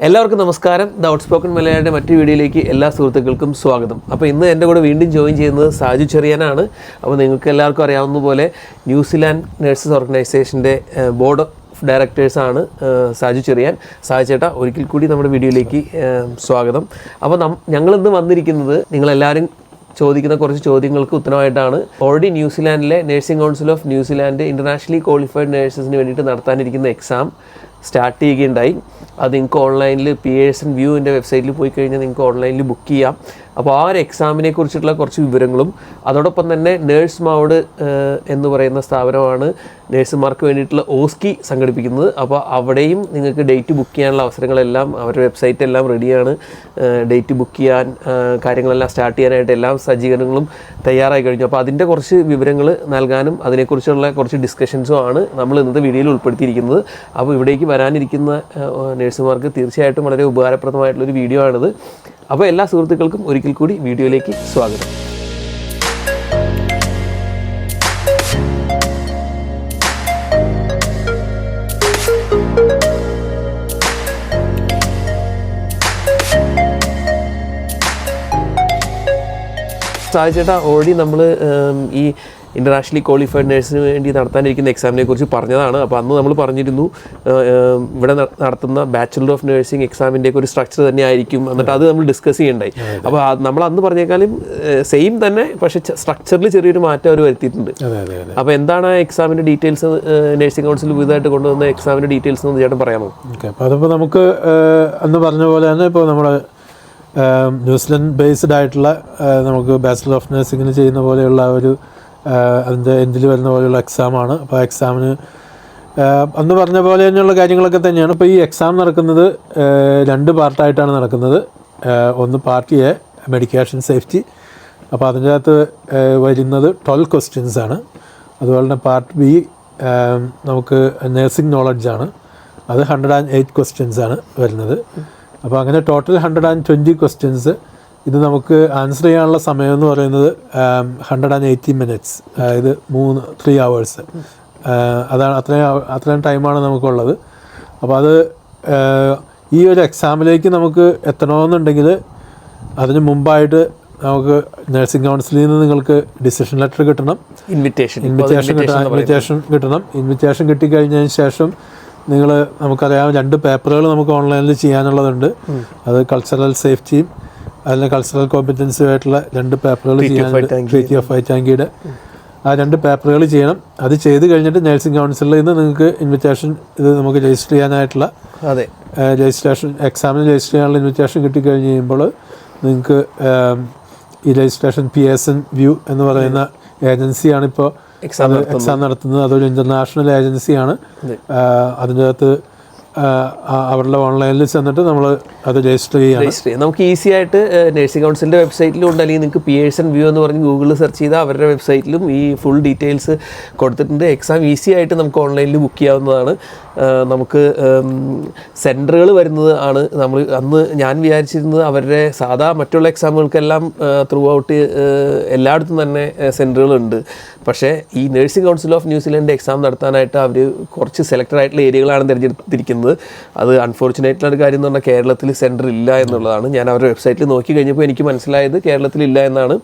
എല്ലാവർക്കും നമസ്കാരം. The outspoken മലയാളിയുടെ മറ്റു വീഡിയോയിലേക്ക് എല്ലാ സുഹൃത്തുക്കൾക്കും സ്വാഗതം. അപ്പോൾ ഇന്ന് എൻ്റെ കൂടെ വീണ്ടും ജോയിൻ ചെയ്യുന്നത് സാജു ചെറിയാനാണ്. അപ്പോൾ നിങ്ങൾക്ക് എല്ലാവർക്കും അറിയാവുന്ന പോലെ ന്യൂസിലാൻഡ് നഴ്സസ് ഓർഗനൈസേഷൻ്റെ ബോർഡ് ഓഫ് ഡയറക്ടേഴ്സാണ് സാജു ചെറിയാൻ. സാജു ചേട്ടാ, ഒരിക്കൽ കൂടി നമ്മുടെ വീഡിയോയിലേക്ക് സ്വാഗതം. അപ്പോൾ ഞങ്ങളിന്ന് വന്നിരിക്കുന്നത് നിങ്ങളെല്ലാവരും ചോദിക്കുന്ന കുറച്ച് ചോദ്യങ്ങൾക്ക് ഉത്തരമായിട്ടാണ്. ഓൾറെഡി ന്യൂസിലാൻഡിലെ nursing council of New Zealand internationally qualified നഴ്സസിന് വേണ്ടിയിട്ട് നടത്താനിരിക്കുന്ന എക്സാം സ്റ്റാർട്ട് ചെയ്യുകയുണ്ടായി. അത് നിങ്ങൾക്ക് ഓൺലൈനിൽ പിയേഴ്സൺ വ്യൂവിൻ്റെ വെബ്സൈറ്റിൽ പോയി കഴിഞ്ഞാൽ നിങ്ങൾക്ക് ഓൺലൈനിൽ ബുക്ക് ചെയ്യാം. അപ്പോൾ ആ ഒരു എക്സാമിനെ കുറിച്ചിട്ടുള്ള കുറച്ച് വിവരങ്ങളും അതോടൊപ്പം തന്നെ നേഴ്സ് മൗഡ് എന്ന് പറയുന്ന സ്ഥാപനമാണ് നേഴ്സുമാർക്ക് വേണ്ടിയിട്ടുള്ള ഓസ്കി സംഘടിപ്പിക്കുന്നത്. അപ്പോൾ അവിടെയും നിങ്ങൾക്ക് ഡേറ്റ് ബുക്ക് ചെയ്യാനുള്ള അവസരങ്ങളെല്ലാം അവരുടെ വെബ്സൈറ്റ് എല്ലാം റെഡിയാണ്. ഡേറ്റ് ബുക്ക് ചെയ്യാൻ കാര്യങ്ങളെല്ലാം സ്റ്റാർട്ട് ചെയ്യാനായിട്ട് എല്ലാ സജ്ജീകരണങ്ങളും തയ്യാറായി കഴിഞ്ഞു. അപ്പോൾ അതിൻ്റെ കുറച്ച് വിവരങ്ങൾ നൽകാനും അതിനെക്കുറിച്ചുള്ള കുറച്ച് ഡിസ്കഷൻസും ആണ് നമ്മൾ ഇന്നത്തെ വീഡിയോയിൽ ഉൾപ്പെടുത്തിയിരിക്കുന്നത്. അപ്പോൾ ഇവിടേക്ക് വരാനിരിക്കുന്ന നേഴ്സുമാർക്ക് തീർച്ചയായിട്ടും വളരെ ഉപകാരപ്രദമായിട്ടുള്ളൊരു വീഡിയോ ആണിത്. അപ്പോൾ എല്ലാ സുഹൃത്തുക്കൾക്കും ഒരിക്കൽ കൂടി വീഡിയോയിലേക്ക് സ്വാഗതം. സാജു ചേട്ടാ, ഓൾറെഡി നമ്മൾ ഈ ഇൻ്റർനാഷണലി ക്വാളിഫൈഡ് നഴ്സിന് വേണ്ടി നടത്താനിരിക്കുന്ന എക്സാമിനെ കുറിച്ച് പറഞ്ഞതാണ്. അപ്പോൾ അന്ന് നമ്മൾ പറഞ്ഞിരുന്നു ഇവിടെ നടത്തുന്ന ബാച്ചുലർ ഓഫ് നഴ്സിംഗ് എക്സാമിൻ്റെയൊക്കെ ഒരു സ്ട്രക്ചർ തന്നെ ആയിരിക്കും. എന്നിട്ട് അത് നമ്മൾ ഡിസ്കസ് ചെയ്യണ്ടായി. അപ്പോൾ നമ്മൾ അന്ന് പറഞ്ഞേക്കാളും സെയിം തന്നെ, പക്ഷേ സ്ട്രക്ചറിൽ ചെറിയൊരു മാറ്റം അവർ വരുത്തിയിട്ടുണ്ട്. അപ്പോൾ എന്താണ് ആ എക്സാമിൻ്റെ ഡീറ്റെയിൽസ്, നഴ്സിംഗ് കൗൺസിൽ പുതുതായിട്ട് കൊണ്ടുവന്ന എക്സാമിൻ്റെ ഡീറ്റെയിൽസ് എന്ന് ചേട്ടൻ പറയാമോ? ഓക്കെ, അപ്പോൾ അതിപ്പോൾ നമുക്ക് അന്ന് പറഞ്ഞ പോലെ തന്നെ ഇപ്പോൾ നമ്മുടെ ന്യൂസിലൻഡ് ബേസ്ഡ് ആയിട്ടുള്ള നമുക്ക് ബാച്ചുലർ ഓഫ് നഴ്സിംഗിന് ചെയ്യുന്ന പോലെയുള്ള ഒരു അതിൻ്റെ എൻഡിൽ വരുന്ന പോലെയുള്ള എക്സാമാണ്. അപ്പോൾ ആ എക്സാമിന് അന്ന് പറഞ്ഞ പോലെ തന്നെയുള്ള കാര്യങ്ങളൊക്കെ തന്നെയാണ്. ഇപ്പോൾ ഈ എക്സാം നടക്കുന്നത് രണ്ട് പാർട്ടായിട്ടാണ് നടക്കുന്നത്. ഒന്ന് പാർട്ട് എ മെഡിക്കേഷൻ സേഫ്റ്റി, അപ്പോൾ അതിൻ്റെ അകത്ത് വരുന്നത് 12 ക്വസ്റ്റ്യൻസ് ആണ്. അതുപോലെ തന്നെ പാർട്ട് ബി നമുക്ക് നഴ്സിംഗ് നോളജാണ്, അത് 108 ക്വസ്റ്റ്യൻസ് ആണ് വരുന്നത്. അപ്പോൾ അങ്ങനെ ടോട്ടൽ 120 ക്വസ്റ്റ്യൻസ്. ഇത് നമുക്ക് ആൻസർ ചെയ്യാനുള്ള സമയം എന്ന് പറയുന്നത് 180 മിനിറ്റ്സ്, അതായത് 3 hours. അതാണ് അത്രയും ടൈമാണ് നമുക്കുള്ളത്. അപ്പോൾ അത് ഈ ഒരു എക്സാമിലേക്ക് നമുക്ക് എത്തണമെന്നുണ്ടെങ്കിൽ അതിന് മുമ്പായിട്ട് നമുക്ക് നഴ്സിംഗ് കൗൺസിലിൽ നിന്ന് നിങ്ങൾക്ക് ഡിസിഷൻ ലെറ്റർ കിട്ടണം, ഇൻവിറ്റേഷൻ കിട്ടണം. ഇൻവിറ്റേഷൻ കിട്ടിക്കഴിഞ്ഞതിന് ശേഷം നമുക്കറിയാം 2 പേപ്പറുകൾ നമുക്ക് ഓൺലൈനിൽ ചെയ്യാനുള്ളതുണ്ട്. അത് കൾച്ചറൽ സേഫ്റ്റിയും അതിൽ കൾച്ചറൽ കോമ്പറ്റൻസിയും ആയിട്ടുള്ള 2 പേപ്പറുകൾ ചെയ്യാനുണ്ട്. ട്രീറ്റി ഓഫ് വൈറ്റാങ്കിയുടെ ആ 2 പേപ്പറുകൾ ചെയ്യണം. അത് ചെയ്ത് കഴിഞ്ഞിട്ട് നഴ്സിംഗ് കൗൺസിലിൽ നിന്ന് നിങ്ങൾക്ക് ഇൻവിറ്റേഷൻ ഇത് നമുക്ക് രജിസ്റ്റർ ചെയ്യാനായിട്ടുള്ള രജിസ്ട്രേഷൻ എക്സാമിന് രജിസ്റ്റർ ചെയ്യാനുള്ള ഇൻവിറ്റേഷൻ കിട്ടിക്കഴിഞ്ഞ് കഴിയുമ്പോൾ നിങ്ങൾക്ക് ഈ രജിസ്ട്രേഷൻ പിയേഴ്സൺ വ്യൂ എന്ന് പറയുന്ന ഏജൻസിയാണ് ഇപ്പോൾ എക്സാം നടത്തുന്നത്. അതൊരു ഇൻ്റർനാഷണൽ ഏജൻസിയാണ്. അതിൻ്റെ അകത്ത് അവരുടെ ഓൺലൈനിൽ ചെന്നിട്ട് നമ്മൾ അത് രജിസ്റ്റർ ചെയ്യാം. നമുക്ക് ഈസി ആയിട്ട് നഴ്സിംഗ് കൗൺസിലിൻ്റെ വെബ്സൈറ്റിലും ഉണ്ട്, അല്ലെങ്കിൽ നിങ്ങൾക്ക് പിയേഴ്സൺ വ്യൂ എന്ന് പറഞ്ഞ് ഗൂഗിളിൽ സെർച്ച് ചെയ്താൽ അവരുടെ വെബ്സൈറ്റിലും ഈ ഫുൾ ഡീറ്റെയിൽസ് കൊടുത്തിട്ടുണ്ട്. എക്സാം ഈസി ആയിട്ട് നമുക്ക് ഓൺലൈനിൽ ബുക്ക് ചെയ്യാവുന്നതാണ്. നമുക്ക് സെൻറ്ററുകൾ വരുന്നത് ആണ് അന്ന് ഞാൻ വിചാരിച്ചിരുന്നത് അവരുടെ സാധാ മറ്റുള്ള എക്സാമുകൾക്കെല്ലാം ത്രൂ ഔട്ട് എല്ലായിടത്തും തന്നെ സെൻറ്ററുകളുണ്ട്. പക്ഷേ ഈ nursing council of New Zealand exam നടത്താനായിട്ട് അവർ കുറച്ച് സെലക്റ്റഡ് ആയിട്ടുള്ള ഏരിയകളാണ് തിരഞ്ഞെടുത്തിരിക്കുന്നത്. അത് അൺഫോർച്ചുനേറ്റ്ലി ഒരു കാര്യം എന്ന് പറഞ്ഞാൽ കേരളത്തിൽ സെൻറ്റർ ഇല്ല എന്നുള്ളതാണ്. ഞാൻ അവരുടെ വെബ്സൈറ്റിൽ നോക്കി കഴിഞ്ഞപ്പോൾ എനിക്ക് മനസ്സിലായത് കേരളത്തിലില്ല എന്നാണ്.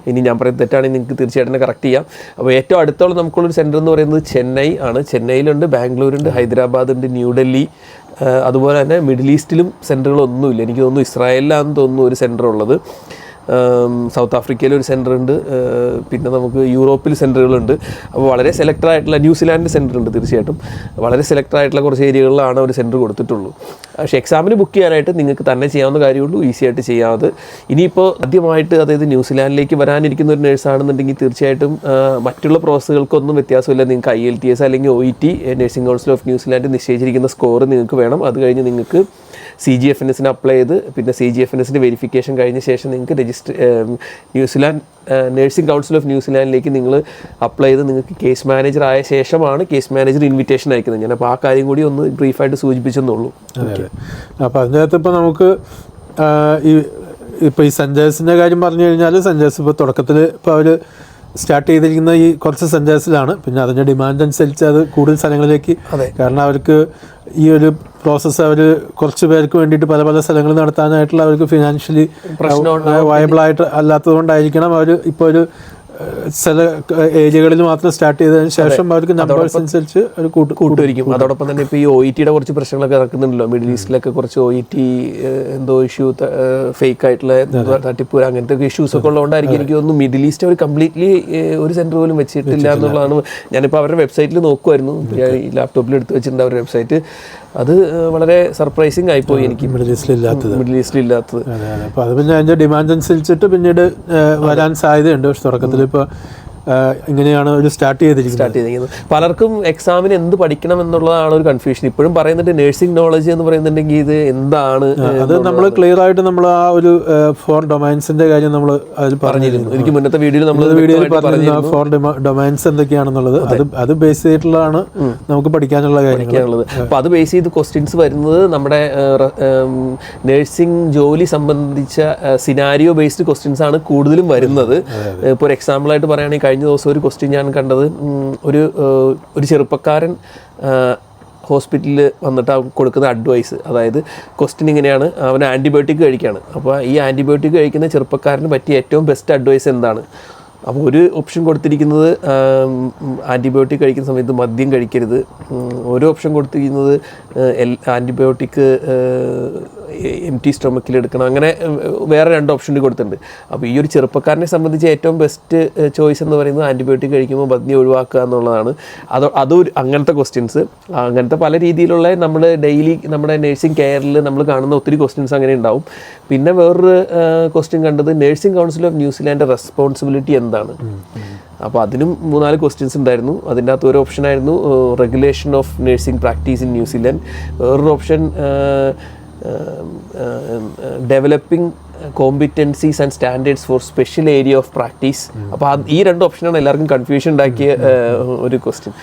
ഇനി ഞാൻ പറയുന്നത് തെറ്റാണെങ്കിൽ നിങ്ങൾക്ക് തീർച്ചയായിട്ടും കറക്റ്റ് ചെയ്യാം. അപ്പോൾ ഏറ്റവും അടുത്തോളം നമുക്കുള്ളൊരു സെൻറ്റർ എന്ന് പറയുന്നത് ചെന്നൈ ആണ്. ചെന്നൈയിലുണ്ട്, ബാംഗ്ലൂരുണ്ട്, ഹൈദരാബാദ് ഉണ്ട്, ന്യൂഡൽഹി, അതുപോലെ തന്നെ മിഡിൽ ഈസ്റ്റിലും സെൻറ്ററുകളൊന്നുമില്ല. എനിക്ക് തോന്നുന്നു ഇസ്രായേലിലാണെന്ന് തോന്നുന്നു ഒരു സെൻറ്റർ ഉള്ളത്. സൗത്ത് ആഫ്രിക്കയിൽ ഒരു സെൻറ്റർ ഉണ്ട്, പിന്നെ നമുക്ക് യൂറോപ്പിൽ സെൻറ്ററുകളുണ്ട്. അപ്പോൾ വളരെ സെലക്റ്റഡ് ആയിട്ടുള്ള ന്യൂസിലാൻഡ് സെൻറ്റർ ഉണ്ട്. തീർച്ചയായിട്ടും വളരെ സെലക്റ്റഡ് ആയിട്ടുള്ള കുറച്ച് ഏരിയകളിലാണ് ഒരു സെൻറ്റർ കൊടുത്തിട്ടുള്ളൂ. പക്ഷേ എക്സാമിന് ബുക്ക് ചെയ്യാനായിട്ട് നിങ്ങൾക്ക് തന്നെ ചെയ്യാവുന്ന കാര്യമുള്ളൂ, ഈസി ആയിട്ട് ചെയ്യാതെ. ഇനിയിപ്പോൾ ആദ്യമായിട്ട് അതായത് ന്യൂസിലാൻഡിലേക്ക് വരാനിരിക്കുന്ന ഒരു നേഴ്സാണെന്നുണ്ടെങ്കിൽ തീർച്ചയായിട്ടും മറ്റുള്ള പ്രോസസ്സുകൾക്കൊന്നും വ്യത്യാസമില്ല. നിങ്ങൾക്ക് IELTS അല്ലെങ്കിൽ OET nursing council of New Zealand നിശ്ചയിച്ചിരിക്കുന്ന സ്കോർ നിങ്ങൾക്ക് വേണം. അത് കഴിഞ്ഞ് നിങ്ങൾക്ക് CGFNS അപ്ലൈ ചെയ്ത് പിന്നെ CGFNS വെരിഫിക്കേഷൻ കഴിഞ്ഞ ശേഷം നിങ്ങൾക്ക് ന്യൂസിലാൻഡ് നഴ്സിംഗ് കൗൺസിൽ ഓഫ് ന്യൂസിലാൻഡിലേക്ക് നിങ്ങൾ അപ്ലൈ ചെയ്ത് നിങ്ങൾക്ക് കേസ് മാനേജർ ആയ ശേഷമാണ് കേസ് മാനേജർ ഇൻവിറ്റേഷൻ അയക്കുന്നത്. ഞാൻ അപ്പോൾ ആ കാര്യം കൂടി ഒന്ന് ബ്രീഫായിട്ട് സൂചിപ്പിച്ചെന്നുള്ളൂ. അപ്പോൾ അതിനകത്ത് ഇപ്പോൾ നമുക്ക് ഇപ്പോൾ ഈ സെൻറ്റേഴ്സിൻ്റെ കാര്യം പറഞ്ഞു കഴിഞ്ഞാൽ സെൻറ്റേഴ്സ് ഇപ്പോൾ തുടക്കത്തിൽ ഇപ്പോൾ അവർ സ്റ്റാർട്ട് ചെയ്തിരിക്കുന്ന ഈ കുറച്ച് സെൻറ്റേഴ്സിലാണ്. പിന്നെ അതിൻ്റെ ഡിമാൻഡ് അനുസരിച്ച് അത് കൂടുതൽ സ്ഥലങ്ങളിലേക്ക്, കാരണം അവർക്ക് ഈ ഒരു പ്രോസസ്സ് അവർ കുറച്ച് പേർക്ക് വേണ്ടിയിട്ട് പല പല സ്ഥലങ്ങളിൽ നടത്താനായിട്ടുള്ള അവർക്ക് ഫിനാൻഷ്യലി വയബിളായിട്ട് അല്ലാത്തത് കൊണ്ടായിരിക്കണം അവർ ഇപ്പോൾ ഒരു ചില ഏരിയകളിൽ മാത്രം സ്റ്റാർട്ട് ചെയ്തതിന് ശേഷം അവർക്ക് നമ്പേഴ്സ് അനുസരിച്ച് ഒരു കൂട്ടുമായിരിക്കും. അതോടൊപ്പം തന്നെ ഇപ്പോൾ ഈ OET കുറച്ച് പ്രശ്നങ്ങളൊക്കെ നടക്കുന്നുണ്ടല്ലോ, മിഡിൽ ഈസ്റ്റിലൊക്കെ കുറച്ച് OET എന്തോ ഇഷ്യൂ, ഫേക്ക് ആയിട്ടുള്ള തട്ടിപ്പ് അങ്ങനത്തെ ഇഷ്യൂസ് ഒക്കെ ഉള്ളതുകൊണ്ടായിരിക്കും എനിക്ക് തോന്നുന്നു മിഡിൽ ഈസ്റ്റ് അവർ കംപ്ലീറ്റ്ലി ഒരു സെൻറ്റർ പോലും വെച്ചിട്ടില്ല എന്നുള്ളതാണ്. ഞാനിപ്പോൾ അവരുടെ വെബ്സൈറ്റിൽ നോക്കുമായിരുന്നു, ഈ ലാപ്ടോപ്പിൽ എടുത്ത് വെച്ചിട്ടുണ്ട് അവരുടെ വെബ്സൈറ്റ്. അത് വളരെ സർപ്രൈസിങ് ആയിപ്പോയി എനിക്ക്, മിഡിൽ ഈസ്റ്റിലില്ലാത്തത്. അപ്പോൾ അത് പിന്നെ അതിൻ്റെ ഡിമാൻഡ് അനുസരിച്ചിട്ട് പിന്നീട് വരാൻ സാധ്യതയുണ്ട്. പക്ഷെ തുടക്കത്തിൽ ഇപ്പോൾ ഇങ്ങനെയാണ് ഒരു സ്റ്റാർട്ട് ചെയ്തിരിക്കുന്നത്. പലർക്കും എക്സാമിന് എന്ത് പഠിക്കണം എന്നുള്ളതാണ് ഒരു കൺഫ്യൂഷൻ. ഇപ്പോഴും പറയുന്നുണ്ട് നേഴ്സിംഗ് നോളജ് എന്ന് പറയുന്നുണ്ടെങ്കിൽ ഇത് എന്താണ്, അത് നമ്മൾ ക്ലിയർ ആയിട്ട് നമ്മൾ ആ ഒരു 4 ഡൊമൈൻസിന്റെ കാര്യം നമ്മൾ അതിൽ പറഞ്ഞിരുന്നു. എനിക്ക് മുന്നത്തെ വീഡിയോയിൽ പറഞ്ഞിരുന്നു 4 ഡൊമൈൻസ് എന്തൊക്കെയാണെന്നുള്ളത്. അത് ബേസ് ചെയ്തിട്ടുള്ളതാണ് നമുക്ക് പഠിക്കാനുള്ള കാര്യങ്ങളുള്ളത്. അപ്പോൾ അത് ബേസ് ചെയ്ത് ക്വസ്റ്റ്യൻസ് വരുന്നത് നമ്മുടെ നേഴ്സിംഗ് ജോലി സംബന്ധിച്ച സിനാരിയോ ബേസ്ഡ് ക്വസ്റ്റ്യൻസ് ആണ് കൂടുതലും വരുന്നത്. ഇപ്പോൾ ഒരു എക്സാമ്പിളായിട്ട് പറയുകയാണെങ്കിൽ കഴിഞ്ഞ ദിവസം ഒരു ക്വസ്റ്റ്യൻ ഞാൻ കണ്ടത്, ഒരു ചെറുപ്പക്കാരൻ ഹോസ്പിറ്റലിൽ വന്നിട്ട് കൊടുക്കുന്ന അഡ്വൈസ്, അതായത് ക്വസ്റ്റ്യൻ ഇങ്ങനെയാണ്, അവൻ ആൻറ്റിബയോട്ടിക് കഴിക്കുകയാണ്. അപ്പോൾ ഈ ആൻറ്റിബയോട്ടിക് കഴിക്കുന്ന ചെറുപ്പക്കാരന് പറ്റിയ ഏറ്റവും ബെസ്റ്റ് അഡ്വൈസ് എന്താണ്? അപ്പോൾ ഒരു ഓപ്ഷൻ കൊടുത്തിരിക്കുന്നത് ആൻറ്റിബയോട്ടിക് കഴിക്കുന്ന സമയത്ത് മദ്യം കഴിക്കരുത്. ഒരു ഓപ്ഷൻ കൊടുത്തിരിക്കുന്നത് ആൻറ്റിബയോട്ടിക് എംറ്റി സ്റ്റൊമക്കിൽ എടുക്കണം. അങ്ങനെ വേറെ 2 ഓപ്ഷൻ കൊടുത്തിട്ടുണ്ട്. അപ്പോൾ ഈ ഒരു ചെറുപ്പക്കാരനെ സംബന്ധിച്ച് ഏറ്റവും ബെസ്റ്റ് ചോയ്സ് എന്ന് പറയുന്നത് ആൻറ്റിബയോട്ടിക് കഴിക്കുമ്പോൾ മദ്യം ഒഴിവാക്കുക എന്നുള്ളതാണ്. അങ്ങനത്തെ ക്വസ്റ്റ്യൻസ്, അങ്ങനത്തെ പല രീതിയിലുള്ള നമ്മൾ ഡെയിലി നമ്മുടെ നേഴ്സിംഗ് കെയറിൽ നമ്മൾ കാണുന്ന ഒത്തിരി ക്വസ്റ്റ്യൻസ് അങ്ങനെ ഉണ്ടാവും. പിന്നെ വേറൊരു ക്വസ്റ്റ്യൻ കണ്ടത് nursing council of New Zealand responsibility എന്താണ്. അപ്പോൾ അതിനും 3-4 ക്വസ്റ്റ്യൻസ് ഉണ്ടായിരുന്നു. അതിൻ്റെ അകത്ത് ഒരു ഓപ്ഷൻ ആയിരുന്നു regulation of nursing practice in New Zealand. വേറൊരു option developing competencies and standards for special area of practice. അപ്പോൾ ഈ 2 ഓപ്ഷനാണ് എല്ലാവർക്കും കൺഫ്യൂഷൻ ഉണ്ടാക്കിയ ഒരു ക്വസ്റ്റ്യൻ.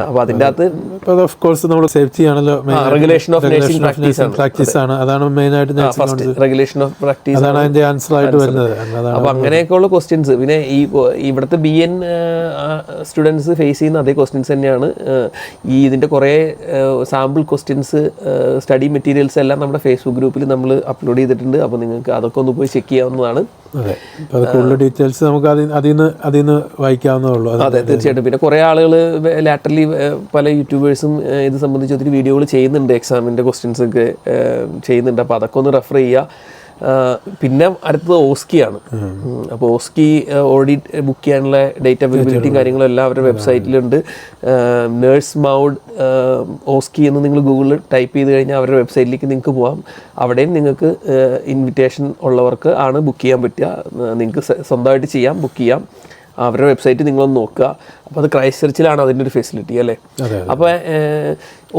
അപ്പോൾ അതിൻ്റെ അകത്ത് ഓഫ് കോഴ്സ് നമ്മൾ സേഫ്റ്റി ആണല്ലോ, റെഗുലേഷൻ ഓഫ് നേഴ്സിംഗ് പ്രാക്ടീസ് ആണ്, അതാണ് മെയിൻ ആയിട്ട് ഫസ്റ്റ് റെഗുലേഷൻ ഓഫ് പ്രാക്ടീസ്, അതാണ് അതിന്റെ ആൻസർ ആയിട്ട് വരുന്നത്. അപ്പോൾ അങ്ങനെയൊക്കെയുള്ള ക്വസ്റ്റ്യൻസ്. പിന്നെ ഇവിടുത്തെ BN സ്റ്റുഡൻസ് ഫേസ് ചെയ്യുന്ന അതേ ക്വസ്റ്റ്യൻസ് തന്നെയാണ്. ഇതിൻ്റെ കുറേ സാമ്പിൾ ക്വസ്റ്റ്യൻസ്, സ്റ്റഡി മെറ്റീരിയൽസ് എല്ലാം നമ്മുടെ ഫേസ്ബുക്ക് ഗ്രൂപ്പിൽ നമ്മൾ അപ്ലോഡ് ചെയ്തിട്ടുണ്ട്. അപ്പോൾ നിങ്ങൾക്ക് അതൊക്കെ ഒന്ന് പോയി ചെക്ക് ചെയ്യാവുന്നതാണ്. അതെ, കൂടുതൽ ഡീറ്റെയിൽസ് നമുക്ക് അതിൽ നിന്ന് വായിക്കാവുന്നേ ഉള്ളൂ. അതെ, തീർച്ചയായിട്ടും. പിന്നെ കുറേ ആളുകൾ ലാറ്ററലി പല യൂട്യൂബേഴ്സും ഇത് സംബന്ധിച്ച് ഒത്തിരി വീഡിയോകൾ ചെയ്യുന്നുണ്ട്, എക്സാമിൻ്റെ ക്വസ്റ്റ്യൻസ് ഒക്കെ ചെയ്യുന്നുണ്ട്. അപ്പോൾ അതൊക്കെ ഒന്ന് റെഫർ ചെയ്യുക. പിന്നെ അടുത്തത് ഓസ്കിയാണ്. അപ്പോൾ ഓസ്കി ഓൾറെഡി ബുക്ക് ചെയ്യാനുള്ള ഡേറ്റ് അവൈലബിലിറ്റിയും കാര്യങ്ങളും എല്ലാം അവരുടെ വെബ്സൈറ്റിലുണ്ട്. നേഴ്സ് മൗഡ് ഓസ്കി എന്ന് നിങ്ങൾ ഗൂഗിളിൽ ടൈപ്പ് ചെയ്ത് കഴിഞ്ഞാൽ അവരുടെ വെബ്സൈറ്റിലേക്ക് നിങ്ങൾക്ക് പോകാം. അവിടെയും നിങ്ങൾക്ക് ഇൻവിറ്റേഷൻ ഉള്ളവർക്ക് ആണ് ബുക്ക് ചെയ്യാൻ പറ്റുക. നിങ്ങൾക്ക് സ്വന്തമായിട്ട് ചെയ്യാം, ബുക്ക് ചെയ്യാം. അവരുടെ വെബ്സൈറ്റ് നിങ്ങളൊന്ന് നോക്കുക. അപ്പോൾ അത് ക്രൈസ്റ്റ് ചർച്ചിലാണ് അതിൻ്റെ ഒരു ഫെസിലിറ്റി അല്ലേ. അപ്പോൾ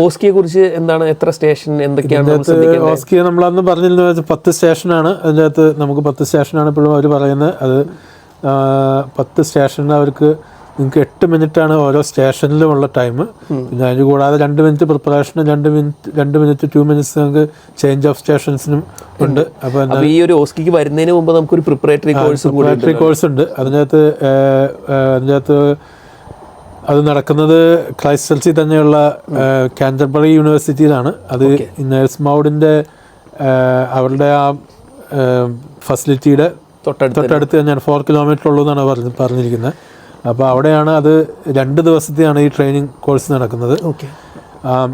ഓസ്കിയെ കുറിച്ച് എന്താണ്, എത്ര സ്റ്റേഷൻ, എന്തൊക്കെയാണ് ഓസ്കിയെ നമ്മളന്ന് പറഞ്ഞിരുന്നു 10 സ്റ്റേഷനാണ്. അതിൻ്റെ അകത്ത് നമുക്ക് 10 സ്റ്റേഷനാണ് ഇപ്പോഴും അവർ പറയുന്നത്. അത് 10 സ്റ്റേഷനിൽ അവർക്ക് നിങ്ങൾക്ക് 8 മിനിറ്റാണ് ഓരോ സ്റ്റേഷനിലുമുള്ള ടൈം. പിന്നെ അതിന് കൂടാതെ 2 മിനിറ്റ് പ്രിപ്പറേഷനും 2 മിനിറ്റ് 2 മിനിറ്റ്സ് നമുക്ക് ചേഞ്ച് ഓഫ് സ്റ്റേഷൻസിനും ഉണ്ട്. അപ്പോൾ ഈ ഒരു ഓസ്കിക്ക് വരുന്നതിന് മുമ്പ് നമുക്കൊരു പ്രിപ്പറേറ്ററി കോഴ്സ് ഉണ്ട്. അതിനകത്ത് അത് നടക്കുന്നത് ക്രൈസ്റ്റ് ചർച്ചിൽ തന്നെയുള്ള കാൻറ്റർബറി യൂണിവേഴ്സിറ്റിയിലാണ്. അത് നേഴ്സ് മൗഡിൻ്റെ അവരുടെ ആ ഫെസിലിറ്റിയുടെ തൊട്ടടുത്ത് തന്നെയാണ്. 4 കിലോമീറ്റർ ഉള്ളൂ എന്നാണ് പറഞ്ഞിരിക്കുന്നത്. അപ്പോൾ അവിടെയാണ് അത് 2 ദിവസത്തെയാണ് ഈ ട്രെയിനിങ് കോഴ്സ് നടക്കുന്നത്.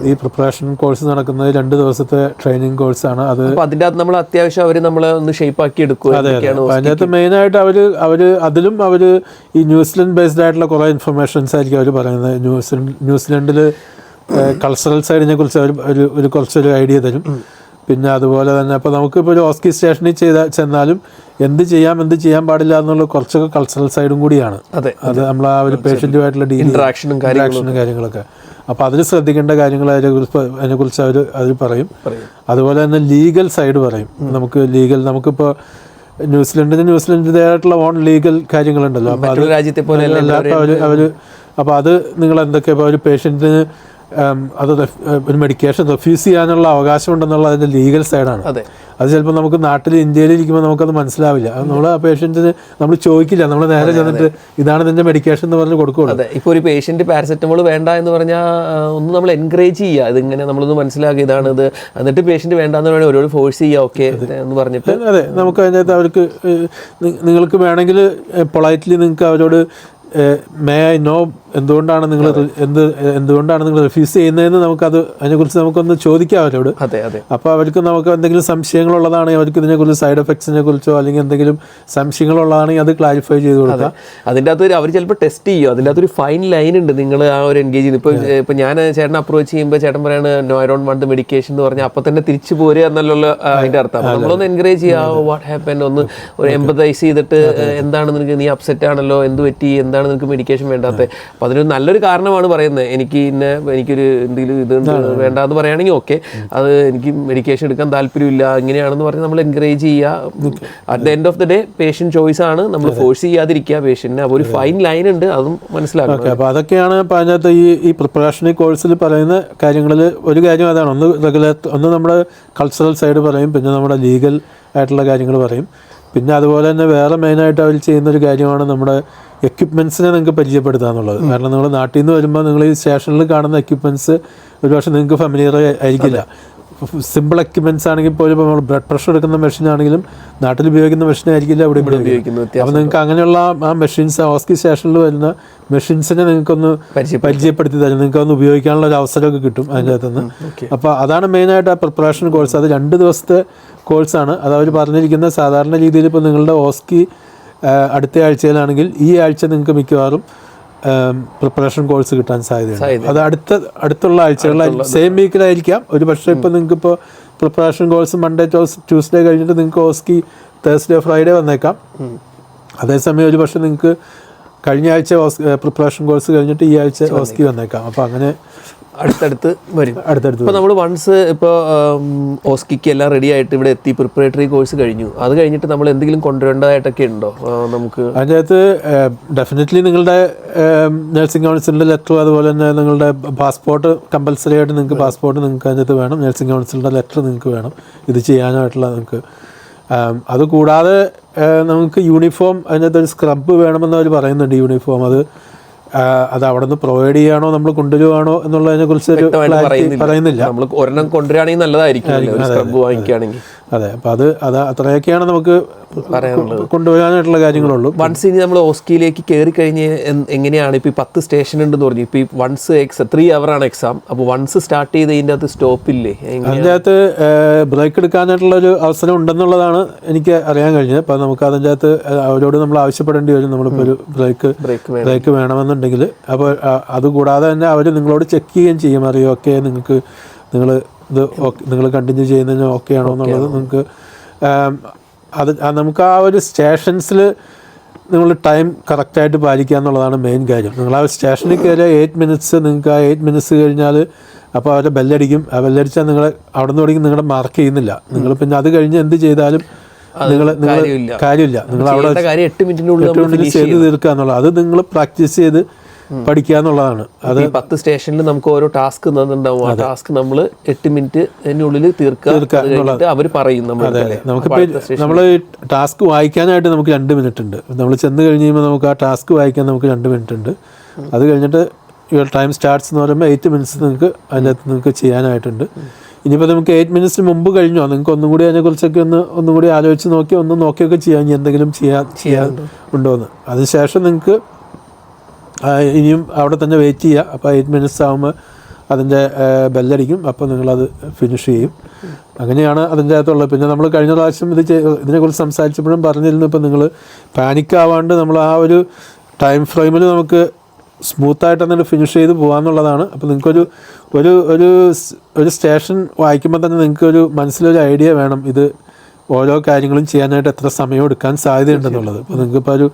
ഈ പ്രിപ്പറേഷൻ കോഴ്സ് നടക്കുന്നത് 2 ദിവസത്തെ ട്രെയിനിങ് കോഴ്സാണ്. അത് അതിൻ്റെ അകത്ത് നമ്മൾ അത്യാവശ്യം അവർ നമ്മളെ ഒന്ന് ഷേപ്പ് ആക്കി എടുക്കുക. അതിനകത്ത് മെയിനായിട്ട് അവർ ഈ ന്യൂസിലൻഡ് ബേസ്ഡ് ആയിട്ടുള്ള കുറേ ഇൻഫർമേഷൻസ് ആയിരിക്കും അവർ പറയുന്നത്. ന്യൂസിലൻഡിൽ കൾച്ചറൽ സൈഡിനെ കുറിച്ച് അവർ കുറച്ചൊരു ഐഡിയ തരും. പിന്നെ അതുപോലെ തന്നെ ഇപ്പോൾ നമുക്കിപ്പോൾ ഒരു ഓസ്കി സ്റ്റേഷനിൽ ചെന്നാലും എന്ത് ചെയ്യാൻ പാടില്ല എന്നുള്ള കുറച്ചൊക്കെ കൾച്ചറൽ സൈഡും കൂടിയാണ്. അത് നമ്മൾ ആ ഒരു പേഷ്യൻറ്റുമായിട്ടുള്ള ഇൻട്രാക്ഷനും കാര്യങ്ങളൊക്കെ. അപ്പോൾ അതിൽ ശ്രദ്ധിക്കേണ്ട കാര്യങ്ങൾ അതിനെക്കുറിച്ച് അവർ പറയും. അതുപോലെ തന്നെ ലീഗൽ സൈഡ് പറയും. നമുക്കിപ്പോൾ ന്യൂസിലൻഡിൻ്റെതായിട്ടുള്ള ഓൺ ലീഗൽ കാര്യങ്ങളുണ്ടല്ലോ. അപ്പോൾ അത് രാജ്യത്തെ പോലെ അപ്പോൾ അത് നിങ്ങൾ എന്തൊക്കെ ഇപ്പോൾ ഒരു പേഷ്യൻറ്റിന് അത് ഒരു മെഡിക്കേഷൻ റെഫ്യൂസ് ചെയ്യാനുള്ള അവകാശം ഉണ്ടെന്നുള്ള അതിൻ്റെ ലീഗൽ സൈഡാണ്. അത് ചിലപ്പോൾ നമുക്ക് നാട്ടിൽ ഇന്ത്യയിൽ ഇരിക്കുമ്പോൾ നമുക്കത് മനസ്സിലാവില്ല. അത് നമ്മൾ ആ പേഷ്യൻറ്റിന് നമ്മൾ ചോദിക്കില്ല, നമ്മൾ നേരെ ചെന്നിട്ട് ഇതാണ് ഇതിൻ്റെ മെഡിക്കേഷൻ എന്ന് പറഞ്ഞ് കൊടുക്കുകയുള്ളൂ. അതെ, ഇപ്പോൾ ഒരു പേഷ്യൻറ്റ് പാരസെറ്റമോൾ വേണ്ട എന്ന് പറഞ്ഞാൽ ഒന്ന് നമ്മൾ എൻകറേജ് ചെയ്യുക, ഇതിങ്ങനെ നമ്മളൊന്ന് മനസ്സിലാക്കി ഇതാണ് ഇത്, എന്നിട്ട് പേഷ്യൻറ്റ് വേണ്ടാന്ന് വേണമെങ്കിൽ ഒരുപാട് ഫോഴ്സ് ചെയ്യുക ഓക്കെ എന്ന് പറഞ്ഞിട്ട്. അതെ, നമുക്ക് അതിനകത്ത് അവർക്ക് നിങ്ങൾക്ക് വേണമെങ്കിൽ പൊളൈറ്റ്ലി നിങ്ങൾക്ക് അവരോട് മേ ഐ നോ എന്തുകൊണ്ടാണ് നിങ്ങൾ റിഫ്യൂസ് ചെയ്യുന്നതെന്ന് നമുക്കത് അതിനെക്കുറിച്ച് നമുക്കൊന്ന് ചോദിക്കാം അവരോട്. അതെ അതെ. അപ്പോൾ അവർക്ക് നമുക്ക് എന്തെങ്കിലും സംശയങ്ങളുള്ളതാണെങ്കിൽ അവർക്ക് ഇതിനെക്കുറിച്ച് സൈഡ് എഫക്ട്സിനെ കുറിച്ചോ അല്ലെങ്കിൽ എന്തെങ്കിലും സംശയങ്ങളുള്ളതാണെങ്കിൽ അത് ക്ലാരിഫൈ ചെയ്ത് കൊടുക്കാം. അതിൻ്റെ അകത്ത് അവർ ചിലപ്പോൾ ടെസ്റ്റ് ചെയ്യും, അതിൻ്റെ അകത്തൊരു ഫൈൻ ലൈൻ ഉണ്ട് നിങ്ങൾ ആ ഒരു എൻഗേജ് ചെയ്യുന്നത്. ഇപ്പോൾ ഞാൻ ചേട്ടനെ അപ്രോച്ച് ചെയ്യുമ്പോൾ ചേട്ടൻ പറയാണ് no I don't want the medication എന്ന് പറഞ്ഞാൽ അപ്പോൾ തന്നെ തിരിച്ചു പോരുക എന്നുള്ള അതിൻ്റെ അർത്ഥം. നമ്മളൊന്ന് എൻകറേജ് ചെയ്യുക, വാട്ട് ഹാപ്പൻ, ഒന്ന് ഒരു എംപതൈസ് ചെയ്തിട്ട് എന്താണ് നിനക്ക്, നീ അപ്സെറ്റ് ആണല്ലോ, എന്ത് പറ്റി, എന്താണ് നിനക്ക് മെഡിക്കേഷൻ വേണ്ടാത്തത്. അപ്പോൾ അതിനൊരു നല്ലൊരു കാരണമാണ് പറയുന്നത്, എനിക്കൊരു എന്തെങ്കിലും ഇത് വേണ്ടാന്ന് പറയുകയാണെങ്കിൽ ഓക്കെ, അത് എനിക്ക് മെഡിക്കേഷൻ എടുക്കാൻ താല്പര്യമില്ല ഇങ്ങനെയാണെന്ന് പറഞ്ഞ് നമ്മൾ എൻകറേജ് ചെയ്യുക. At the end of the day patient choice ആണ്, നമ്മൾ ഫോഴ്സ് ചെയ്യാതിരിക്കുക പേഷ്യൻറ്റിനെ. അപ്പോൾ ഒരു ഫൈൻ ലൈൻ ഉണ്ട്, അതും മനസ്സിലാക്കുക. അപ്പോൾ അതൊക്കെയാണ് ഇപ്പോൾ അതിനകത്ത് ഈ പ്രിപ്പറേഷണൽ കോഴ്സിൽ പറയുന്ന കാര്യങ്ങളിൽ ഒരു കാര്യം അതാണ്. ഒന്ന് നമ്മുടെ കൾച്ചറൽ സൈഡ് പറയും, പിന്നെ നമ്മുടെ ലീഗൽ ആയിട്ടുള്ള കാര്യങ്ങൾ പറയും. പിന്നെ അതുപോലെ തന്നെ വേറെ മെയിനായിട്ട് അവർ ചെയ്യുന്നൊരു കാര്യമാണ് നമ്മുടെ എക്യുപ്മെൻറ്റ്സിനെ നിങ്ങൾക്ക് പരിചയപ്പെടുത്തുക എന്നുള്ളത്. കാരണം നിങ്ങൾ നാട്ടിൽ നിന്ന് വരുമ്പോൾ നിങ്ങൾ ഈ സ്റ്റേഷനിൽ കാണുന്ന എക്യുപ്മെൻറ്റ്സ് ഒരുപക്ഷെ നിങ്ങൾക്ക് ഫെമിലിയർ ആയിരിക്കില്ല. സിമ്പിൾ എക്യുപ്മെൻറ്റ്സ് ആണെങ്കിൽ പോലും ഇപ്പോൾ നമ്മൾ ബ്ലഡ് പ്രഷർ എടുക്കുന്ന മെഷീൻ ആണെങ്കിലും നാട്ടിൽ ഉപയോഗിക്കുന്ന മെഷീൻ ആയിരിക്കില്ല ഇവിടെ ഉപയോഗിക്കുന്നത്. അപ്പോൾ നിങ്ങൾക്ക് അങ്ങനെയുള്ള ആ മെഷീൻസ് ഓസ്കി സ്റ്റേഷനിൽ വരുന്ന മെഷീൻസിനെ നിങ്ങൾക്കൊന്ന് പരിചയപ്പെടുത്തി തരും, നിങ്ങൾക്കൊന്ന് ഉപയോഗിക്കാനുള്ള ഒരു അവസരമൊക്കെ കിട്ടും അതിൻ്റെ അകത്തുനിന്ന്. അപ്പോൾ അതാണ് മെയിനായിട്ട് ആ പ്രിപ്പറേഷൻ കോഴ്സ്. അത് 2 ദിവസത്തെ കോഴ്സാണ്. അത് അവർ പറഞ്ഞിരിക്കുന്നത് സാധാരണ രീതിയിൽ ഇപ്പോൾ നിങ്ങളുടെ ഓസ്കി അടുത്ത ആഴ്ചയിലാണെങ്കിൽ ഈ ആഴ്ച നിങ്ങൾക്ക് മിക്കവാറും പ്രിപ്പറേഷൻ കോഴ്സ് കിട്ടാൻ സാധ്യതയുണ്ട്. അത് അടുത്തുള്ള ആഴ്ചകളിൽ സെയിം വീക്കിലായിരിക്കാം. ഒരു പക്ഷേ ഇപ്പോൾ നിങ്ങൾക്ക് ഇപ്പോൾ പ്രിപ്പറേഷൻ കോഴ്സ് മൺഡേ ട്യൂസ്ഡേ കഴിഞ്ഞിട്ട് നിങ്ങൾക്ക് ഓസ്കി തേഴ്സ്ഡേ ഫ്രൈഡേ വന്നേക്കാം. അതേസമയം ഒരു പക്ഷേ നിങ്ങൾക്ക് കഴിഞ്ഞ ആഴ്ച പ്രിപ്പറേഷൻ കോഴ്സ് കഴിഞ്ഞിട്ട് ഈ ആഴ്ച ഓസ്കി വന്നേക്കാം. അപ്പോൾ അങ്ങനെ അടുത്തടുത്ത് വരും. ഇപ്പോൾ നമ്മൾ വൺസ് ഇപ്പോൾ ഓസ്കിക്ക് എല്ലാം റെഡി ആയിട്ട് ഇവിടെ എത്തി, പ്രിപ്പറേറ്ററി കോഴ്സ് കഴിഞ്ഞു, അത് കഴിഞ്ഞിട്ട് നമ്മൾ എന്തെങ്കിലും കൊണ്ടുവരേണ്ടതായിട്ടൊക്കെ ഉണ്ടോ നമുക്ക്? അതിൻ്റെ അകത്ത് ഡെഫിനറ്റ്ലി നിങ്ങളുടെ നഴ്സിംഗ് കൗൺസിലിൻ്റെ ലെറ്ററും അതുപോലെ തന്നെ നിങ്ങളുടെ പാസ്പോർട്ട് കമ്പൽസറി ആയിട്ട് നിങ്ങൾക്ക് പാസ്പോർട്ട് നിങ്ങൾക്ക് അതിനകത്ത് വേണം. നഴ്സിംഗ് കൗൺസിലിൻ്റെ ലെറ്റർ നിങ്ങൾക്ക് വേണം ഇത് ചെയ്യാനായിട്ടുള്ള. നിങ്ങൾക്ക് അതുകൂടാതെ നമുക്ക് യൂണിഫോം, അതിനകത്ത് ഒരു സ്ക്രബ് വേണമെന്ന് അവർ പറയുന്നുണ്ട്. യൂണിഫോം അത് അവിടെ നിന്ന് പ്രൊവൈഡ് ചെയ്യാണോ നമ്മൾ കൊണ്ടുവരുവാണോ എന്നുള്ളതിനെ കുറിച്ച് പറയുന്നില്ല. നമ്മൾ ഒരെണ്ണം കൊണ്ടുവരികയാണെങ്കിൽ നല്ലതായിരിക്കും. അതെ, അപ്പോൾ അത് അത്രയൊക്കെയാണ് നമുക്ക് കൊണ്ടുവരാനായിട്ടുള്ള കാര്യങ്ങളുള്ളൂ. വൺസ് ഇനി നമ്മൾ ഓസ്കിയിലേക്ക് കയറി കഴിഞ്ഞ് എങ്ങനെയാണ് ഇപ്പോൾ 10 സ്റ്റേഷൻ ഉണ്ടെന്ന് പറഞ്ഞു. ഇപ്പോൾ ഈ വൺസ് 3 hour ആണ് എക്സാം. അപ്പോൾ വൺസ് സ്റ്റാർട്ട് ചെയ്ത് ഇതിൻ്റെ അകത്ത് സ്റ്റോപ്പില്ലേ? അതിൻ്റെ അകത്ത് ബ്രേക്ക് എടുക്കാനായിട്ടുള്ളൊരു അവസരം ഉണ്ടെന്നുള്ളതാണ് എനിക്ക് അറിയാൻ കഴിഞ്ഞത്. അപ്പോൾ നമുക്ക് അതിൻ്റെ അകത്ത് അവരോട് നമ്മൾ ആവശ്യപ്പെടേണ്ടി വരും, നമ്മളിപ്പോൾ ഒരു ബ്രേക്ക് വേണമെന്നുണ്ടെങ്കിൽ. അപ്പോൾ അതുകൂടാതെ തന്നെ അവർ നിങ്ങളോട് ചെക്ക് ചെയ്യുകയും ചെയ്യും, അറിയോ ഓക്കെ നിങ്ങൾ കണ്ടിന്യൂ ചെയ്യുന്നതിന് ഓക്കെ ആണോ എന്നുള്ളത് നിങ്ങൾക്ക് നമുക്ക് ആ ഒരു സ്റ്റേഷൻസിൽ നിങ്ങൾ ടൈം കറക്റ്റായിട്ട് പാലിക്കുക എന്നുള്ളതാണ് മെയിൻ കാര്യം. നിങ്ങൾ ആ സ്റ്റേഷനിൽ കയറിയ 8 minutes, നിങ്ങൾക്ക് ആ 8 minutes കഴിഞ്ഞാൽ അപ്പോൾ അവരെ ബെല്ലടിക്കും. ആ ബെല്ലടിച്ചാൽ നിങ്ങൾ അവിടെ നിന്ന് തുടങ്ങി നിങ്ങളെ മാർക്ക് ചെയ്യുന്നില്ല. നിങ്ങൾ പിന്നെ അത് കഴിഞ്ഞ് എന്ത് ചെയ്താലും കാര്യമില്ല. നിങ്ങൾ അവിടെ 8 മിനിറ്റിനുള്ളിൽ ചെയ്ത് തീർക്കുക എന്നുള്ളത്, അത് നിങ്ങൾ പ്രാക്ടീസ് ചെയ്ത് പഠിക്കുക എന്നുള്ളതാണ്. അത് 10 സ്റ്റേഷനിൽ നമുക്ക് ഓരോ ടാസ്ക് തന്നിട്ടുണ്ടാവും. ആ ടാസ്ക് നമ്മൾ 8 മിനിറ്റിനുള്ളിൽ തീർക്കുക അവർ പറയും. നമുക്കിപ്പോൾ നമ്മൾ ടാസ്ക് വായിക്കാനായിട്ട് നമുക്ക് 2 minute ഉണ്ട്. നമ്മൾ ചെന്ന് കഴിഞ്ഞ് കഴിയുമ്പോൾ നമുക്ക് ആ ടാസ്ക് വായിക്കാൻ നമുക്ക് 2 minute ഉണ്ട്. അത് കഴിഞ്ഞിട്ട് യുവർ ടൈം സ്റ്റാർട്ട്സ് എന്ന് പറയുമ്പോൾ 8 minutes നിങ്ങൾക്ക് അതിനകത്ത് നിങ്ങൾക്ക് ചെയ്യാനായിട്ടുണ്ട്. ഇനിയിപ്പോൾ നമുക്ക് 8 minutes മുമ്പ് കഴിഞ്ഞോ, നിങ്ങൾക്ക് ഒന്നും കൂടി അതിനെക്കുറിച്ചൊക്കെ ഒന്നും കൂടി ആലോചിച്ച് നോക്കിയൊക്കെ ചെയ്യാം, ഇനി എന്തെങ്കിലും ചെയ്യാൻ ഉണ്ടോ എന്ന്. അതിനുശേഷം നിങ്ങൾക്ക് ഇനിയും അവിടെ തന്നെ വെയിറ്റ് ചെയ്യുക. അപ്പോൾ 8 minutes ആകുമ്പോൾ അതിൻ്റെ ബെല്ലടിക്കും, അപ്പോൾ നിങ്ങളത് ഫിനിഷ് ചെയ്യും. അങ്ങനെയാണ് അതിൻ്റെ അകത്തുള്ളത്. പിന്നെ നമ്മൾ കഴിഞ്ഞ പ്രാവശ്യം ഇതിനെക്കുറിച്ച് സംസാരിച്ചപ്പോഴും പറഞ്ഞിരുന്നു, ഇപ്പോൾ നിങ്ങൾ പാനിക്കാവാണ്ട് നമ്മൾ ആ ഒരു ടൈം ഫ്രെയിമിൽ നമുക്ക് സ്മൂത്തായിട്ട് എന്നിട്ട് ഫിനിഷ് ചെയ്ത് പോകാമെന്നുള്ളതാണ്. അപ്പോൾ നിങ്ങൾക്കൊരു ഒരു സ്റ്റേഷൻ വായിക്കുമ്പോൾ തന്നെ നിങ്ങൾക്കൊരു മനസ്സിലൊരു ഐഡിയ വേണം, ഇത് ഓരോ കാര്യങ്ങളും ചെയ്യാനായിട്ട് എത്ര സമയം എടുക്കാൻ സാധ്യതയുണ്ടെന്നുള്ളത്. അപ്പോൾ നിങ്ങൾക്കിപ്പോൾ ഒരു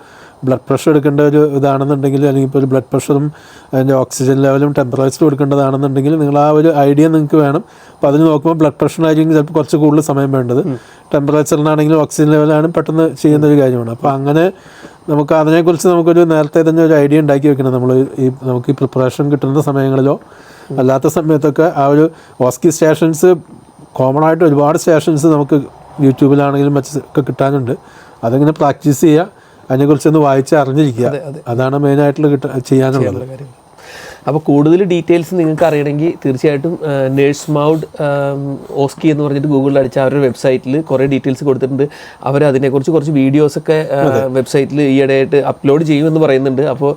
ബ്ലഡ് പ്രഷർ എടുക്കേണ്ട ഒരു ഇതാണെന്നുണ്ടെങ്കിൽ, അല്ലെങ്കിൽ ഇപ്പോൾ ഒരു ബ്ലഡ് പ്രഷറും അതിൻ്റെ ഓക്സിജൻ ലെവലും ടെമ്പറേച്ചറും എടുക്കേണ്ടതാണെന്നുണ്ടെങ്കിൽ നിങ്ങൾ ആ ഒരു ഐഡിയ നിങ്ങൾക്ക് വേണം. അപ്പോൾ അതിന് നോക്കുമ്പോൾ ബ്ലഡ് പ്രഷറിനായിരിക്കും ചിലപ്പോൾ കുറച്ച് കൂടുതൽ സമയം വേണ്ടത്, ടെമ്പറേച്ചറിനാണെങ്കിലും ഓക്സിജൻ ലെവലാണ് പെട്ടെന്ന് ചെയ്യുന്ന ഒരു കാര്യമാണ്. അപ്പോൾ അങ്ങനെ നമുക്ക് അതിനെക്കുറിച്ച് നമുക്കൊരു നേരത്തെ തന്നെ ഒരു ഐഡിയ ഉണ്ടാക്കി വെക്കണം. നമുക്ക് ഈ പ്രിപ്പറേഷൻ കിട്ടുന്ന സമയങ്ങളിലോ അല്ലാത്ത സമയത്തൊക്കെ ആ ഒരു ഓസ്കി സ്റ്റേഷൻസ് കോമൺ ആയിട്ട് ഒരുപാട് സ്റ്റേഷൻസ് നമുക്ക് യൂട്യൂബിലാണെങ്കിലും മറ്റൊക്കെ കിട്ടാനുണ്ട്. അതിങ്ങനെ പ്രാക്ടീസ് ചെയ്യുക, അതിനെക്കുറിച്ചൊന്ന് വായിച്ച് അറിഞ്ഞിരിക്കുക. അതാണ് മെയിനായിട്ടുള്ള ചെയ്യാനുള്ളത്. അപ്പോൾ കൂടുതൽ ഡീറ്റെയിൽസ് നിങ്ങൾക്ക് അറിയണമെങ്കിൽ തീർച്ചയായിട്ടും നേഴ്സ് മൗഡ് ഓസ്കി എന്ന് പറഞ്ഞിട്ട് ഗൂഗിളിൽ അടിച്ച അവരുടെ വെബ്സൈറ്റിൽ കുറേ ഡീറ്റെയിൽസ് കൊടുത്തിട്ടുണ്ട്. അവർ അതിനെക്കുറിച്ച് കുറച്ച് വീഡിയോസൊക്കെ വെബ്സൈറ്റിൽ ഈയിടെയായിട്ട് അപ്ലോഡ് ചെയ്യുമെന്ന് പറയുന്നുണ്ട്. അപ്പോൾ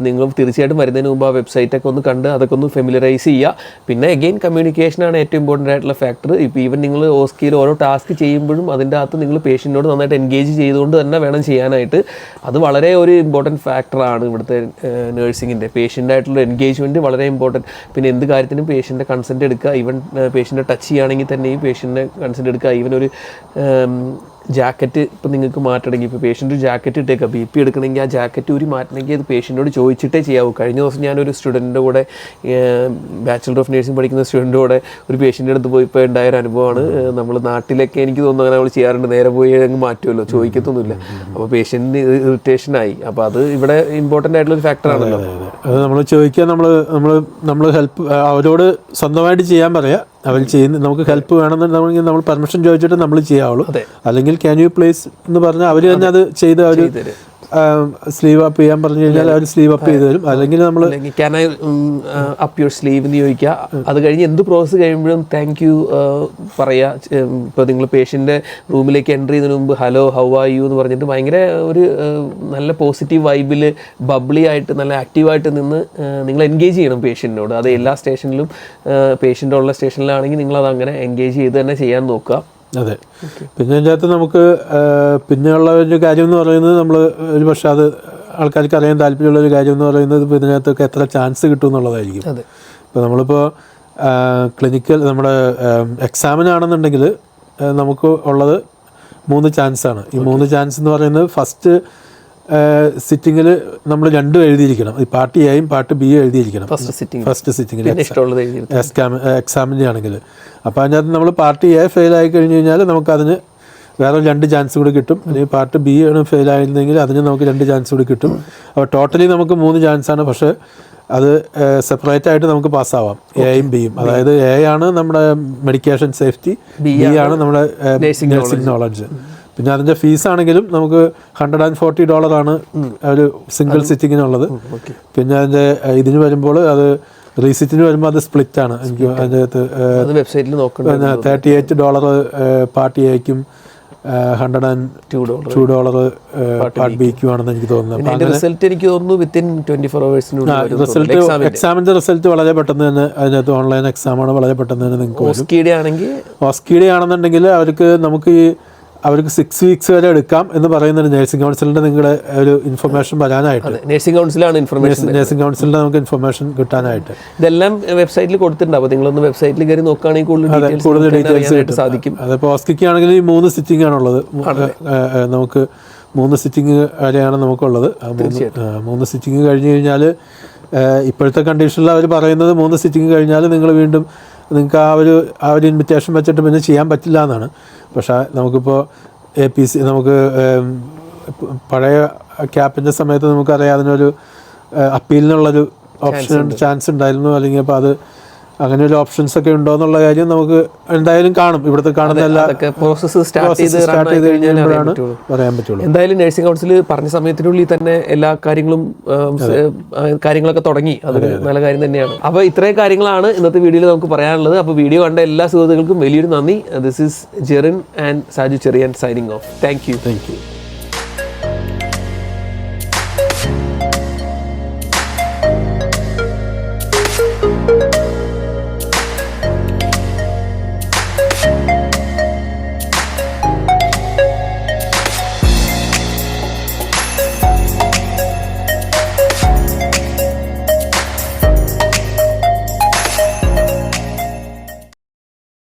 നിങ്ങൾ തീർച്ചയായിട്ടും വരുന്നതിന് മുമ്പ് ആ വെബ്സൈറ്റൊക്കെ ഒന്ന് കണ്ട് അതൊക്കെ ഒന്ന് ഫെമിലറൈസ് ചെയ്യുക. പിന്നെ അഗെയിൻ കമ്മ്യൂണിക്കേഷനാണ് ഏറ്റവും ഇമ്പോർട്ടൻ്റ് ആയിട്ടുള്ള ഫാക്ടർ. ഇപ്പോൾ ഈവൻ നിങ്ങൾ ഓസ്കിയിൽ ഓരോ ടാസ്ക് ചെയ്യുമ്പോഴും അതിൻ്റെ അകത്ത് നിങ്ങൾ പേഷ്യൻറ്റിനോട് നന്നായിട്ട് എൻഗേജ് ചെയ്തുകൊണ്ട് തന്നെ വേണം ചെയ്യാനായിട്ട്. അത് വളരെ ഒരു ഇമ്പോർട്ടൻറ്റ് ഫാക്ടറാണ് ഇവിടുത്തെ നേഴ്സിങ്ങിൻ്റെ. പേഷ്യൻ്റായിട്ടുള്ള എൻഗേജ്മെൻറ്റ് വളരെ ഇമ്പോർട്ടൻറ്റ്. പിന്നെ എന്ത് കാര്യത്തിനും പേഷ്യൻ്റെ കൺസെൻറ്റ് എടുക്കുക. ഈവൻ പേഷ്യൻ്റെ ടച്ച് ചെയ്യുകയാണെങ്കിൽ തന്നെയും പേഷ്യൻ്റെ കൺസെൻറ്റ് എടുക്കുക. ഈവൻ ഒരു ജാക്കറ്റ് ഇപ്പോൾ നിങ്ങൾക്ക് മാറ്റണമെങ്കിൽ, ഇപ്പോൾ പേഷ്യൻ്റ് ഒരു ജാക്കറ്റ് ഇട്ടേക്കുക, BP എടുക്കണമെങ്കിൽ ആ ജാക്കറ്റ് ഊരി മാറ്റണമെങ്കിൽ അത് പേഷ്യൻറ്റോട് ചോദിച്ചിട്ടേ ചെയ്യാവൂ. കഴിഞ്ഞ ദിവസം ഞാനൊരു സ്റ്റുഡൻറ്റിൻ്റെ കൂടെ, ബാച്ചിലർ ഓഫ് നേഴ്സിംഗ് പഠിക്കുന്ന സ്റ്റുഡൻറ്റിൻ്റെ കൂടെ ഒരു പേഷ്യൻ്റെ അടുത്ത് പോയിപ്പോൾ ഉണ്ടായൊരു അനുഭവമാണ്. നമ്മൾ നാട്ടിലൊക്കെ എനിക്ക് തോന്നുന്നു അങ്ങനെ നമ്മൾ ചെയ്യാറുണ്ട്, നേരെ പോയി അങ്ങ് മാറ്റുമല്ലോ, ചോദിക്കത്തൊന്നുമില്ല. അപ്പോൾ പേഷ്യൻറ്റിന് ഇറിറ്റേഷനായി. അപ്പോൾ അത് ഇവിടെ ഇമ്പോർട്ടൻ്റ് ആയിട്ടുള്ളൊരു ഫാക്ടറാണല്ലോ. അത് നമ്മൾ ചോദിക്കുക, നമ്മൾ ഹെൽപ്പ് അവരോട് സ്വന്തമായിട്ട് ചെയ്യാൻ പറയാം. അവർ ചെയ്യുന്ന നമുക്ക് ഹെൽപ്പ് വേണമെന്നുണ്ടെങ്കിൽ നമ്മൾ പെർമിഷൻ ചോദിച്ചിട്ട് നമ്മൾ ചെയ്യാവുള്ളൂ. അല്ലെങ്കിൽ ക്യാൻ യു പ്ലേസ് എന്ന് പറഞ്ഞാൽ അവർ തന്നെ അത് ചെയ്ത് അവർ സ്ലീവ് അപ്പ് ചെയ്യാൻ പറഞ്ഞു കഴിഞ്ഞാൽ അവർ സ്ലീവ് അപ്പ് ചെയ്ത് തരും. അല്ലെങ്കിൽ നമ്മൾ can I up your sleeve എന്ന് ചോദിക്കുക. അത് കഴിഞ്ഞ് എന്ത് പ്രോസസ്സ് കഴിയുമ്പോഴും താങ്ക് യു പറയുക. ഇപ്പോൾ നിങ്ങൾ പേഷ്യൻ്റെ റൂമിലേക്ക് എൻ്റർ ചെയ്യുന്നതിന് മുമ്പ് ഹലോ ഹൗ ആർ യു എന്ന് പറഞ്ഞിട്ട് ഭയങ്കര ഒരു നല്ല പോസിറ്റീവ് വൈബിൽ ബബ്ലി ആയിട്ട് നല്ല ആക്റ്റീവായിട്ട് നിന്ന് നിങ്ങൾ എൻഗേജ് ചെയ്യണം പേഷ്യൻറ്റിനോട്. അത് എല്ലാ സ്റ്റേഷനിലും പേഷ്യൻ്റ് ഉള്ള സ്റ്റേഷനിലാണെങ്കിൽ നിങ്ങളത് അങ്ങനെ എൻഗേജ് ചെയ്ത് തന്നെ ചെയ്യാൻ നോക്കുക. അതെ. പിന്നെ അതിൻ്റെ അകത്ത് നമുക്ക് പിന്നെയുള്ള ഒരു കാര്യം എന്ന് പറയുന്നത്, നമ്മൾ ഒരു പക്ഷേ അത് ആൾക്കാർക്ക് അറിയാൻ താല്പര്യമുള്ളൊരു കാര്യം എന്ന് പറയുന്നത് ഇപ്പോൾ ഇതിനകത്തൊക്കെ എത്ര ചാൻസ് കിട്ടും എന്നുള്ളതായിരിക്കും. ഇപ്പോൾ നമ്മളിപ്പോൾ ക്ലിനിക്കൽ നമ്മുടെ എക്സാമിനാണെന്നുണ്ടെങ്കിൽ നമുക്ക് ഉള്ളത് 3 ചാൻസാണ്. ഈ 3 ചാൻസ് എന്ന് പറയുന്നത് ഫസ്റ്റ് സിറ്റിങ്ങിൽ നമ്മൾ 2 എഴുതിയിരിക്കണം. ഈ പാർട്ട് എയും പാർട്ട് ബിയും എഴുതിയിരിക്കണം ഫസ്റ്റ് സിറ്റിങ്ങിൽ എക്സാമിൻ്റെ ആണെങ്കിൽ. അപ്പോൾ അതിനകത്ത് നമ്മൾ പാർട്ട് എ ഫെയിൽ ആയി കഴിഞ്ഞ് കഴിഞ്ഞാൽ നമുക്കതിന് വേറെ 2 ചാൻസ് കൂടി കിട്ടും. അല്ലെങ്കിൽ പാർട്ട് ബി ആണ് ഫെയിൽ ആയിരുന്നെങ്കിൽ അതിന് നമുക്ക് 2 ചാൻസ് കൂടി കിട്ടും. അപ്പോൾ ടോട്ടലി നമുക്ക് 3 ചാൻസാണ്. പക്ഷേ അത് സെപ്പറേറ്റ് ആയിട്ട് നമുക്ക് പാസ്സാവാം, എയും ബിയും. അതായത് എ ആണ് നമ്മുടെ മെഡിക്കേഷൻ സേഫ്റ്റി, ബി ആണ് നമ്മുടെ നഴ്സിംഗ് നോളജ്. പിന്നെ അതിൻ്റെ ഫീസാണെങ്കിലും നമുക്ക് $140 ആണ് ഒരു സിംഗിൾ സിറ്റിങ്ങിനുള്ളത്. പിന്നെ അതിൻ്റെ ഇതിന് വരുമ്പോൾ അത് റീസിറ്റിന് വരുമ്പോൾ അത് സ്പ്ലിറ്റ് ആണ്. എനിക്ക് അതിൻ്റെ അകത്ത് $38 പാർട്ട് എക്കും $102 പാർട്ട് ബിക്കും ആണെന്ന് എനിക്ക് തോന്നുന്നത്. റിസൾട്ട് എക്സാമിൻ്റെ റിസൾട്ട് വളരെ പെട്ടെന്ന് തന്നെ അതിനകത്ത് ഓൺലൈൻ എക്സാമാണ്, വളരെ പെട്ടെന്ന് തന്നെ നിങ്ങൾക്ക് ഓസ്കിയുടെ ആണെന്നുണ്ടെങ്കിൽ അവർക്ക് 6 വീക്സ് വരെ എടുക്കാം എന്ന് പറയുന്നുണ്ട് നഴ്സിംഗ് കൗൺസിലിൻ്റെ നിങ്ങളുടെ ഒരു ഇൻഫർമേഷൻ വരാനായിട്ട്. നഴ്സിംഗ് കൗൺസിലാണ് നഴ്സിംഗ് കൗൺസിലിൻ്റെ നമുക്ക് ഇൻഫർമേഷൻ കിട്ടാനായിട്ട്. ഇതെല്ലാം വെബ്സൈറ്റിൽ കൊടുത്തിട്ടുണ്ട്. അപ്പോൾ നിങ്ങളൊന്ന് വെബ്സൈറ്റിൽ കയറി നോക്കുകയാണെങ്കിൽ കൂടുതൽ ഡീറ്റെയിൽസ് സാധിക്കും. അതിപ്പോൾ ഓസ്കിക്ക് ആണെങ്കിൽ ഈ 3 സിറ്റിംഗ് ആണുള്ളത്. നമുക്ക് 3 സിറ്റിംഗ് വരെയാണ് നമുക്കുള്ളത്. 3 സിറ്റിംഗ് കഴിഞ്ഞ് കഴിഞ്ഞാൽ ഇപ്പോഴത്തെ കണ്ടീഷനിൽ അവർ പറയുന്നത് 3 സിറ്റിംഗ് കഴിഞ്ഞാൽ നിങ്ങൾ വീണ്ടും നിങ്ങൾക്ക് ആ ഒരു ഇൻവിറ്റേഷൻ വെച്ചിട്ട് പിന്നെ ചെയ്യാൻ പറ്റില്ല എന്നാണ്. പക്ഷേ നമുക്കിപ്പോൾ APC നമുക്ക് പഴയ ക്യാപ്പിൻ്റെ സമയത്ത് നമുക്കറിയാം അതിനൊരു അപ്പീലിനുള്ളൊരു ചാൻസ് ഉണ്ടായിരുന്നു. അല്ലെങ്കിൽ അപ്പോൾ അത് അങ്ങനെ ഒരു ഓപ്ഷൻസ് ഒക്കെ ഉണ്ടോ എന്നുള്ള കാര്യം നമുക്ക് എന്തായാലും കാണും. ഇവിടുത്തെ കാണുന്ന എല്ലാ പ്രോസസ്സ് സ്റ്റാർട്ട് ചെയ്ത് കഴിഞ്ഞാലാണ് പറയാൻ പറ്റുള്ളൂ. എന്തായാലും നഴ്സിംഗ് കൗൺസിൽ പറഞ്ഞ സമയത്തിനുള്ളിൽ തന്നെ എല്ലാ കാര്യങ്ങളൊക്കെ തുടങ്ങി. അതൊരു നല്ല കാര്യം തന്നെയാണ്. അപ്പോൾ ഇത്രയും കാര്യങ്ങളാണ് ഇന്നത്തെ വീഡിയോയിൽ നമുക്ക് പറയാനുള്ളത്. അപ്പോൾ വീഡിയോ കണ്ട എല്ലാ സുഹൃത്തുക്കൾക്കും വലിയൊരു നന്ദി. This is Jerin and Saju Cherian signing off. Thank U.